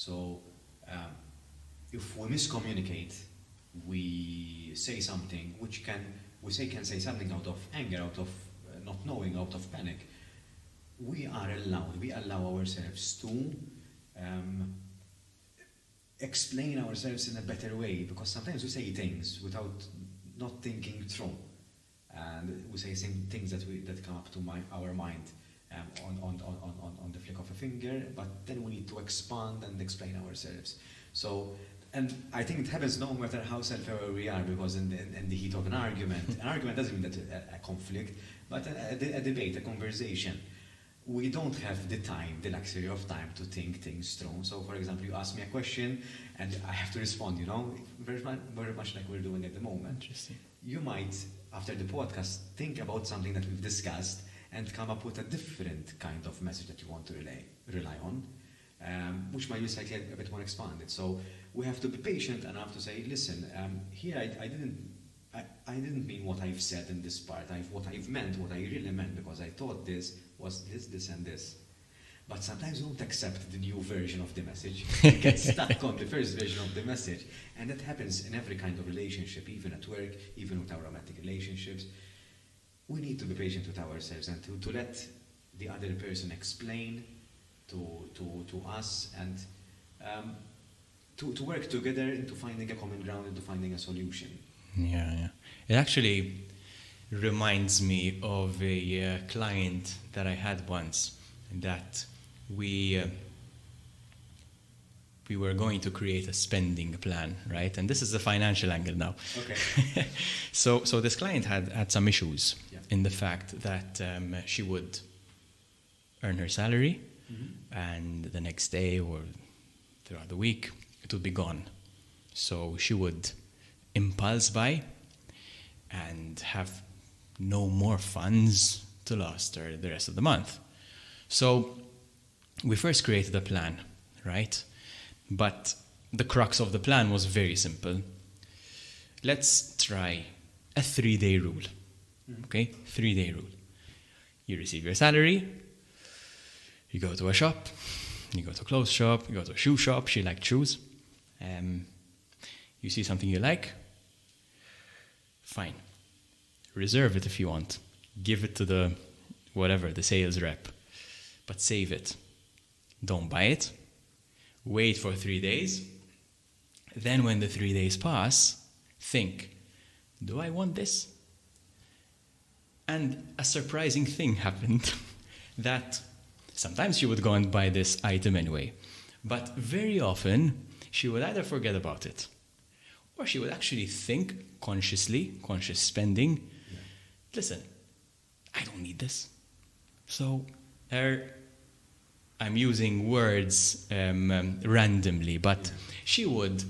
So if we miscommunicate, we say something which can say something out of anger, out of not knowing, out of panic. We allow ourselves to explain ourselves in a better way, because sometimes we say things without not thinking through, and we say things that come up to our mind on the flick of a finger, but then we need to expand and explain ourselves. So, and I think it happens no matter how self-aware we are, because in the heat of an argument doesn't mean that a conflict, but a debate, a conversation, we don't have the luxury of time to think things through. So, for example, you ask me a question and I have to respond, very much like we're doing at the moment. Interesting. You might, after the podcast, think about something that we've discussed and come up with a different kind of message that you want to rely on, which might be slightly a bit more expanded. So we have to be patient enough to say, listen, here I didn't mean what I've said in this part. What I really meant, because I thought this was this, and this. But sometimes we don't accept the new version of the message. We get stuck on the first version of the message. And that happens in every kind of relationship, even at work, even with our romantic relationships. We need to be patient with ourselves and to let the other person explain to us, and to work together into finding a common ground, into finding a solution. Yeah. It actually reminds me of a client that I had once, that we were going to create a spending plan, right? And this is the financial angle now. Okay. So this client had some issues, yeah, in the fact that she would earn her salary, mm-hmm, and the next day or throughout the week it would be gone. So she would impulse buy and have no more funds to last her the rest of the month. So we first created a plan, right? But the crux of the plan was very simple. Let's try a 3-day rule. Okay? 3-day rule. You receive your salary, you go to a shop, you go to a clothes shop, you go to a shoe shop, she liked shoes. You see something you like, fine. Reserve it if you want. Give it to the sales rep. But save it. Don't buy it. Wait for 3 days. Then when the 3 days pass, think, do I want this? And a surprising thing happened, that sometimes she would go and buy this item anyway. But very often, she would either forget about it, or she would actually think conscious spending, listen, I don't need this. So I'm using words randomly, but she would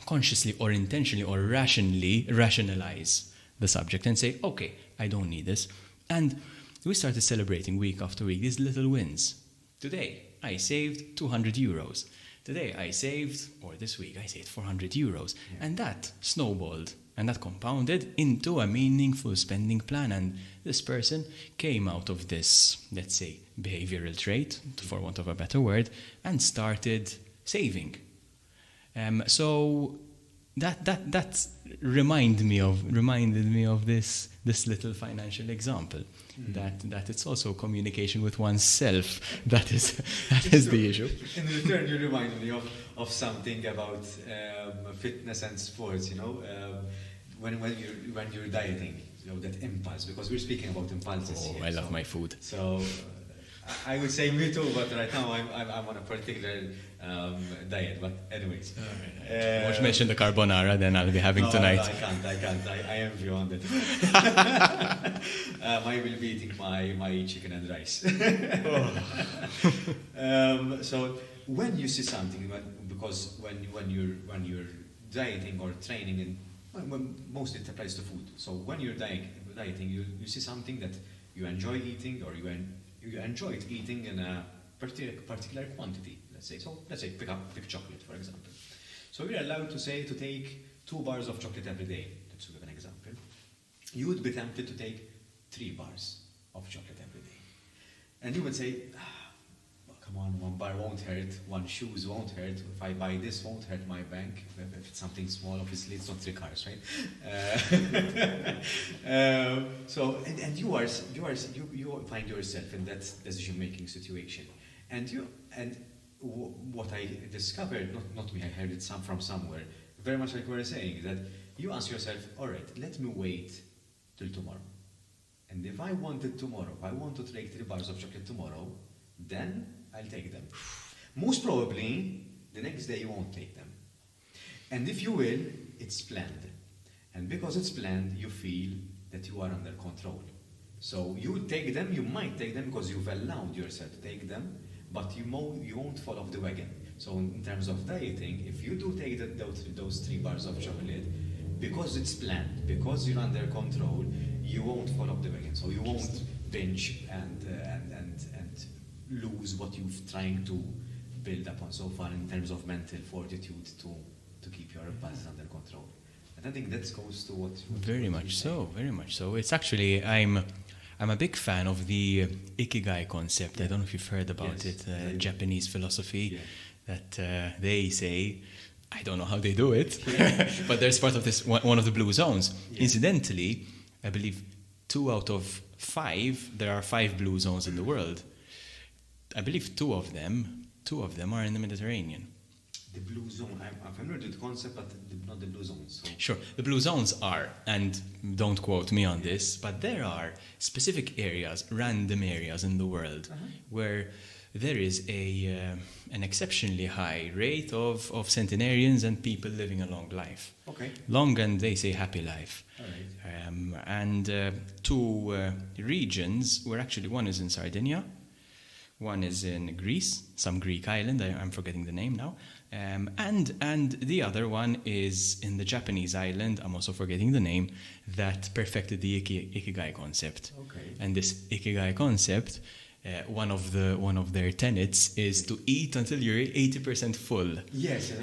consciously or intentionally or rationally rationalize the subject and say, okay, I don't need this. And we started celebrating week after week these little wins. Today, I saved 200 euros. Today, this week, I saved 400 euros. Yeah. And that snowballed and that compounded into a meaningful spending plan. And this person came out of this, let's say, behavioral trait, for want of a better word, and started saving. So that reminded me of this little financial example. That it's also communication with oneself that is the issue. In return, you remind me of something about fitness and sports. When you're dieting, that impulse, because we're speaking about impulses here. I love my food. So I would say me too, but right now I'm on a particular diet. But anyways, Won't mention the carbonara, then I'll be having tonight. No, I can't. I am beyond it. I will be eating my chicken and rice. So when you see something, because when you're dieting or training, mostly it applies to food. So when you're dieting, you see something that you enjoy eating, or you enjoyed eating in a particular quantity, let's say. So let's say pick chocolate, for example. So you're allowed to take 2 bars of chocolate every day. Let's give an example. You would be tempted to take 3 bars of chocolate every day. And you would say, come on, one bar won't hurt, one shoes won't hurt. If I buy this, won't hurt my bank. If it's something small, obviously it's not 3 cars, right? So, and you find yourself in that decision-making situation, and what I discovered, not me, I heard it from somewhere, very much like we were saying, that you ask yourself, all right, let me wait till tomorrow. And if I want it tomorrow, if I want to take 3 bars of chocolate tomorrow, then I'll take them. Most probably, the next day you won't take them. And if you will, it's planned. And because it's planned, you feel that you are under control. So you take them, you might take them because you've allowed yourself to take them, but you won't fall off the wagon. So in terms of dieting, if you do take those 3 bars of chocolate, because it's planned, because you're under control, you won't fall off the wagon. So you won't binge and lose what you've trying to build upon so far in terms of mental fortitude to keep your buzz under control. And I think that goes to what very much so. It's actually, I'm a big fan of the Ikigai concept. Yeah. I don't know if you've heard about it, Japanese philosophy that they say, I don't know how they do it, but there's part of this, one of the blue zones. Yeah. Incidentally, I believe 2 out of 5, there are 5 blue zones in the world. I believe 2 of them are in the Mediterranean. The blue zone, I'm familiar with the concept, but not the blue zones. So. Sure, the blue zones are, and don't quote me on this, but there are specific areas, random areas in the world where there is an exceptionally high rate of centenarians and people living a long life. Okay. Long and they say happy life. All right. And 2 regions, where actually one is in Sardinia, one is in Greece, some Greek island, I'm forgetting the name now, and the other one is in the Japanese island, I'm also forgetting the name, that perfected the Ikigai concept. Okay. And this Ikigai concept, one of their tenets is to eat until you're 80% full. Yes.